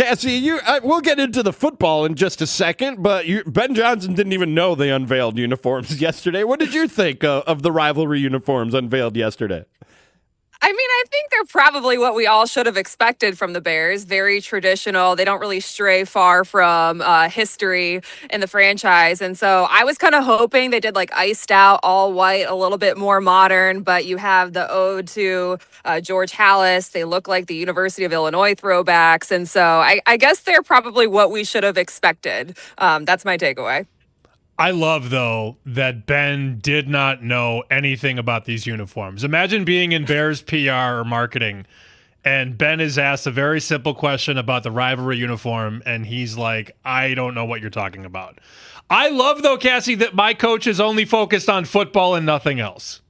Cassie, we'll get into the football in just a second, but Ben Johnson didn't even know they unveiled uniforms yesterday. What did you think of the rivalry uniforms unveiled yesterday? I mean, I think they're probably what we all should have expected from the Bears. Very traditional. They don't really stray far from history in the franchise. And so I was kind of hoping they did like iced out, all white, a little bit more modern. But you have the ode to George Halas. They look like the University of Illinois throwbacks. And so I guess they're probably what we should have expected. That's my takeaway. I love, though, that Ben did not know anything about these uniforms. Imagine being in Bears PR or marketing, and Ben is asked a very simple question about the rivalry uniform, and he's like, I don't know what you're talking about. I love, though, Cassie, that my coach is only focused on football and nothing else.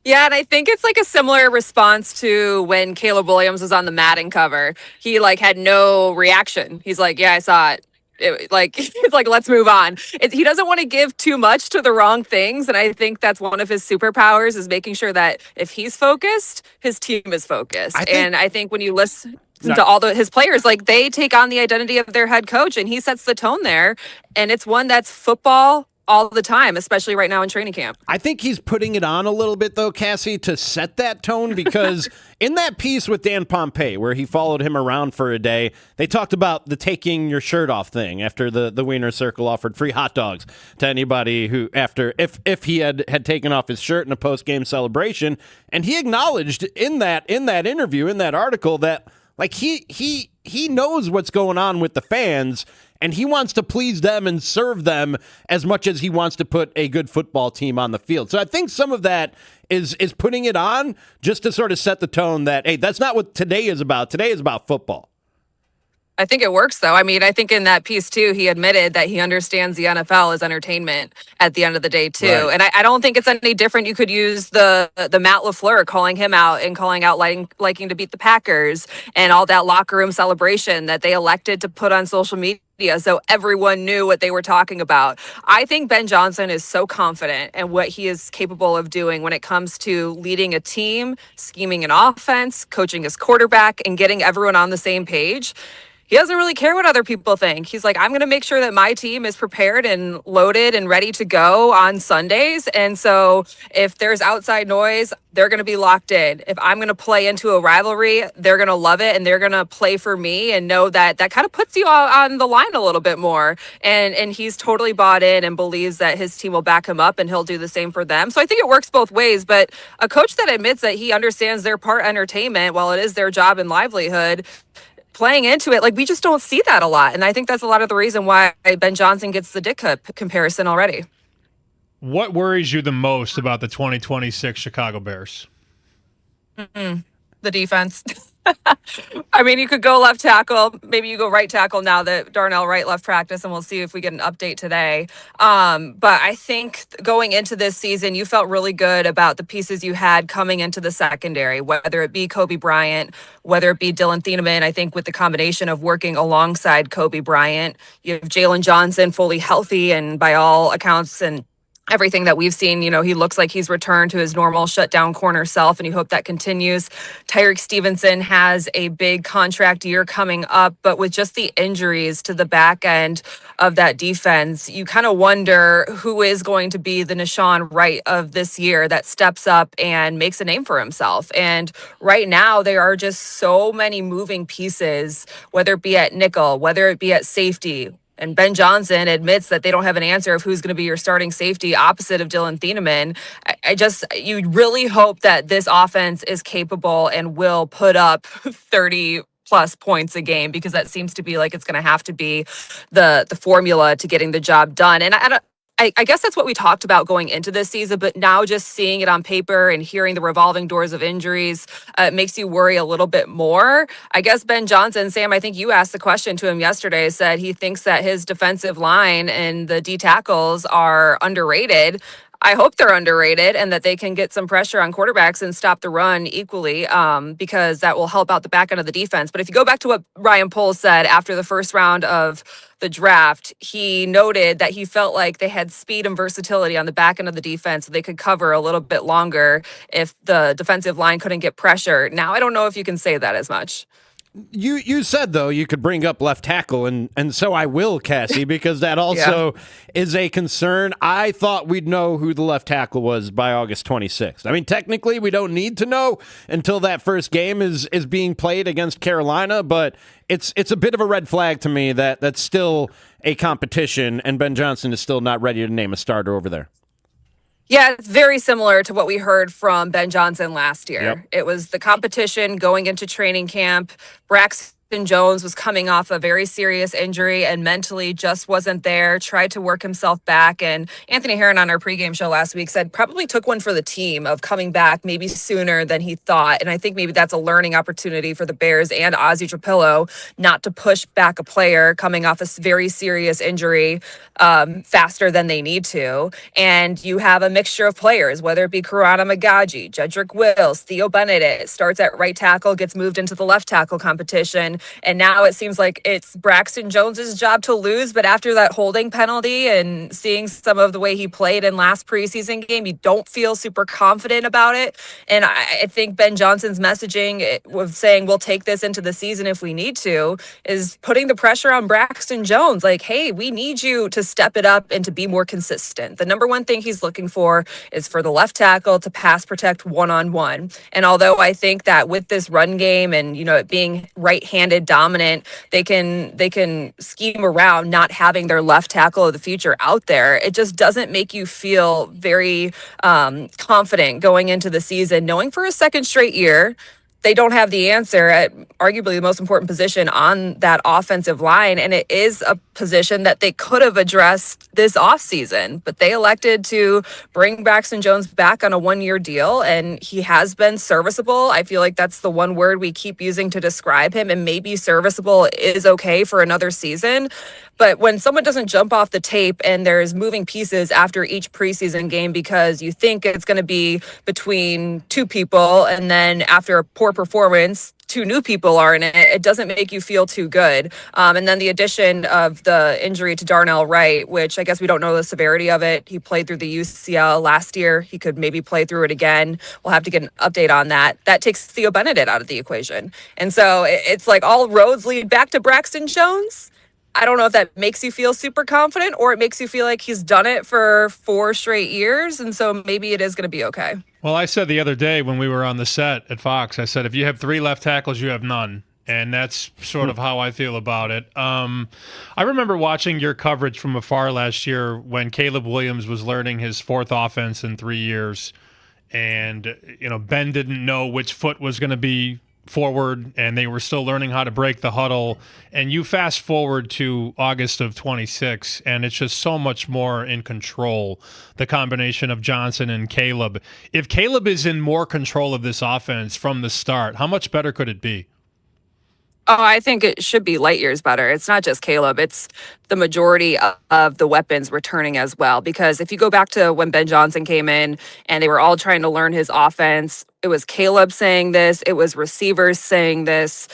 Yeah, and I think it's like a similar response to when Caleb Williams was on the Madden cover. He like had no reaction. He's like, "Yeah, I saw it." It's like let's move on. He doesn't want to give too much to the wrong things, and I think that's one of his superpowers is making sure that if he's focused, his team is focused. And I think when you listen to all his players, like they take on the identity of their head coach, and he sets the tone there, and it's one that's football all the time, especially right now in training camp. I think he's putting it on a little bit, though, Cassie, to set that tone because in that piece with Dan Pompei, where he followed him around for a day, they talked about the taking your shirt off thing after the Wiener Circle offered free hot dogs to anybody who, if he had taken off his shirt in a post-game celebration. And he acknowledged in that interview, in that article, that like he knows what's going on with the fans, and he wants to please them and serve them as much as he wants to put a good football team on the field. So I think some of that is putting it on just to sort of set the tone that, hey, that's not what today is about. Today is about football. I think it works, though. I mean, I think in that piece, too, he admitted that he understands the NFL as entertainment at the end of the day, too. Right. And I don't think it's any different. You could use the Matt LaFleur calling him out and calling out liking to beat the Packers and all that locker room celebration that they elected to put on social media so everyone knew what they were talking about. I think Ben Johnson is so confident in what he is capable of doing when it comes to leading a team, scheming an offense, coaching his quarterback, and getting everyone on the same page. He doesn't really care what other people think. He's like, I'm going to make sure that my team is prepared and loaded and ready to go on Sundays. And so if there's outside noise, they're going to be locked in. If I'm going to play into a rivalry, they're going to love it and they're going to play for me and know that that kind of puts you on the line a little bit more. And he's totally bought in and believes that his team will back him up and he'll do the same for them. So I think it works both ways. But a coach that admits that he understands their part entertainment while it is their job and livelihood, playing into it, like we just don't see that a lot. And I think that's a lot of the reason why Ben Johnson gets the Dick Cup comparison already. What worries you the most about the 2026 Chicago Bears? The defense. I mean, you could go left tackle. Maybe you go right tackle now that Darnell Wright left practice, and we'll see if we get an update today. But I think going into this season, you felt really good about the pieces you had coming into the secondary, whether it be Kobe Bryant, whether it be Dylan Thieneman. I think with the combination of working alongside Kobe Bryant, you have Jalen Johnson fully healthy and by all accounts and everything that we've seen, you know, he looks like he's returned to his normal shutdown corner self, and you hope that continues. Tyreek Stevenson has a big contract year coming up, but with just the injuries to the back end of that defense, you kind of wonder who is going to be the Nahshon Wright of this year that steps up and makes a name for himself. And right now, there are just so many moving pieces, whether it be at nickel, whether it be at safety. And Ben Johnson admits that they don't have an answer of who's going to be your starting safety opposite of Dylan Thieneman. You really hope that this offense is capable and will put up 30 plus points a game, because that seems to be like it's going to have to be the formula to getting the job done. And I guess that's what we talked about going into this season, but now just seeing it on paper and hearing the revolving doors of injuries makes you worry a little bit more. I guess Ben Johnson, Sam, I think you asked the question to him yesterday, said he thinks that his defensive line and the D tackles are underrated. I hope they're underrated and that they can get some pressure on quarterbacks and stop the run equally, because that will help out the back end of the defense. But if you go back to what Ryan Poles said after the first round of the draft, he noted that he felt like they had speed and versatility on the back end of the defense, so they could cover a little bit longer if the defensive line couldn't get pressure. Now, I don't know if you can say that as much. You said, though, you could bring up left tackle, and so I will, Cassie, because that also is a concern. I thought we'd know who the left tackle was by August 26th. I mean, technically, we don't need to know until that first game is being played against Carolina, but it's a bit of a red flag to me that that's still a competition, and Ben Johnson is still not ready to name a starter over there. Yeah, it's very similar to what we heard from Ben Johnson last year. Yep. It was the competition going into training camp. Braxton Jones was coming off a very serious injury and mentally just wasn't there, tried to work himself back. And Anthony Herron on our pregame show last week said probably took one for the team of coming back maybe sooner than he thought. And I think maybe that's a learning opportunity for the Bears and Ozzie Trapillo not to push back a player coming off a very serious injury faster than they need to. And you have a mixture of players, whether it be Karana Magaji, Jedrick Wills, Theo Benedict, starts at right tackle, gets moved into the left tackle competition. And now it seems like it's Braxton Jones's job to lose. But after that holding penalty and seeing some of the way he played in last preseason game, you don't feel super confident about it. And I think Ben Johnson's messaging of saying we'll take this into the season if we need to is putting the pressure on Braxton Jones. Like, hey, we need you to step it up and to be more consistent. The number one thing he's looking for is for the left tackle to pass protect one-on-one. And although I think that with this run game and, it being right-handed dominant, they can scheme around not having their left tackle of the future out there. It just doesn't make you feel very confident going into the season, knowing for a second straight year they don't have the answer at arguably the most important position on that offensive line. And it is a position that they could have addressed this offseason, but they elected to bring Braxton Jones back on a 1-year deal. And he has been serviceable. I feel like that's the one word we keep using to describe him. And maybe serviceable is okay for another season. But when someone doesn't jump off the tape and there's moving pieces after each preseason game because you think it's going to be between two people, and then after a poor performance, two new people are in it, it doesn't make you feel too good. And then the addition of the injury to Darnell Wright, which I guess we don't know the severity of it. He played through the UCL last year. He could maybe play through it again. We'll have to get an update on that. That takes Theo Benedict out of the equation. And so it's like all roads lead back to Braxton Jones. I don't know if that makes you feel super confident or it makes you feel like he's done it for 4 straight years. And so maybe it is going to be okay. Well, I said the other day when we were on the set at Fox, I said, if you have 3 left tackles, you have none. And that's sort of how I feel about it. I remember watching your coverage from afar last year when Caleb Williams was learning his 4th offense in 3 years. And, Ben didn't know which foot was going to be forward, and they were still learning how to break the huddle. And you fast forward to August of 26, and it's just so much more in control, the combination of Johnson and Caleb. If Caleb is in more control of this offense from the start, how much better could it be? Oh, I think it should be light years better. It's not just Caleb. It's the majority of the weapons returning as well. Because if you go back to when Ben Johnson came in and they were all trying to learn his offense, it was Caleb saying this, it was receivers saying this,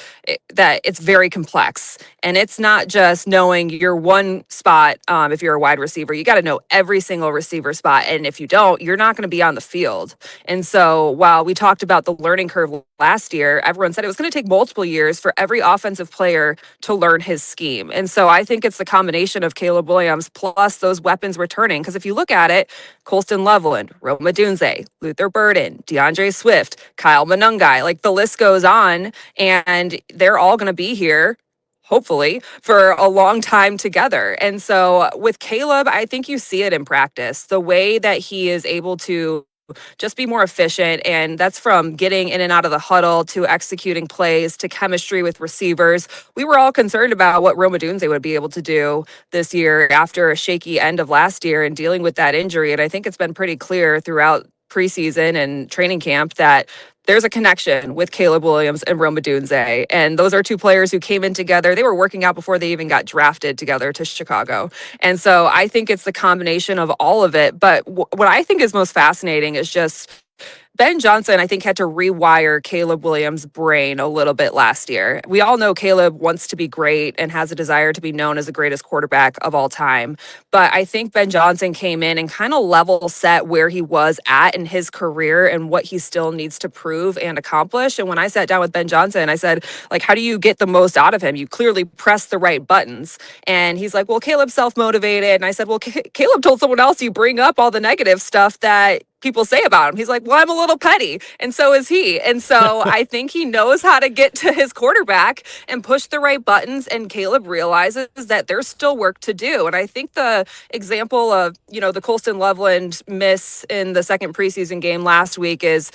that it's very complex. And it's not just knowing your one spot. If you're a wide receiver, you got to know every single receiver spot. And if you don't, you're not going to be on the field. And so while we talked about the learning curve last year, everyone said it was going to take multiple years for every offensive player to learn his scheme. And so I think it's the combination of Caleb Williams plus those weapons returning. Because if you look at it, Colston Loveland, Rome Odunze, Luther Burden, DeAndre Swift, Kyle Monungai, like the list goes on, and they're all going to be here hopefully for a long time together. And so with Caleb, I think you see it in practice, the way that he is able to just be more efficient. And that's from getting in and out of the huddle to executing plays to chemistry with receivers. We were all concerned about what Rome Odunze would be able to do this year after a shaky end of last year and dealing with that injury. And I think it's been pretty clear throughout preseason and training camp that there's a connection with Caleb Williams and Rome Odunze. And those are two players who came in together. They were working out before they even got drafted together to Chicago. And so I think it's the combination of all of it. But what I think is most fascinating is just Ben Johnson, I think, had to rewire Caleb Williams' brain a little bit last year. We all know Caleb wants to be great and has a desire to be known as the greatest quarterback of all time. But I think Ben Johnson came in and kind of level set where he was at in his career and what he still needs to prove and accomplish. And when I sat down with Ben Johnson, I said, like, how do you get the most out of him? You clearly press the right buttons. And he's like, well, Caleb's self-motivated. And I said, well, Caleb told someone else you bring up all the negative stuff that people say about him. He's like, well, I'm a little petty. And so is he. And so I think he knows how to get to his quarterback and push the right buttons. And Caleb realizes that there's still work to do. And I think the example of, the Colston Loveland miss in the second preseason game last week is,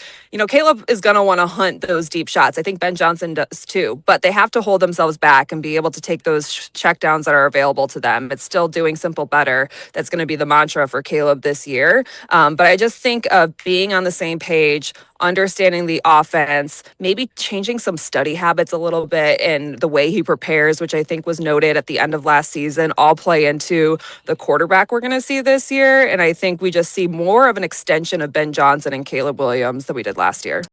Caleb is going to want to hunt those deep shots. I think Ben Johnson does too, but they have to hold themselves back and be able to take those checkdowns that are available to them. It's still doing simple better. That's going to be the mantra for Caleb this year. But I just think of being on the same page, understanding the offense, maybe changing some study habits a little bit and the way he prepares, which I think was noted at the end of last season, all play into the quarterback we're going to see this year. And I think we just see more of an extension of Ben Johnson and Caleb Williams than we did last year.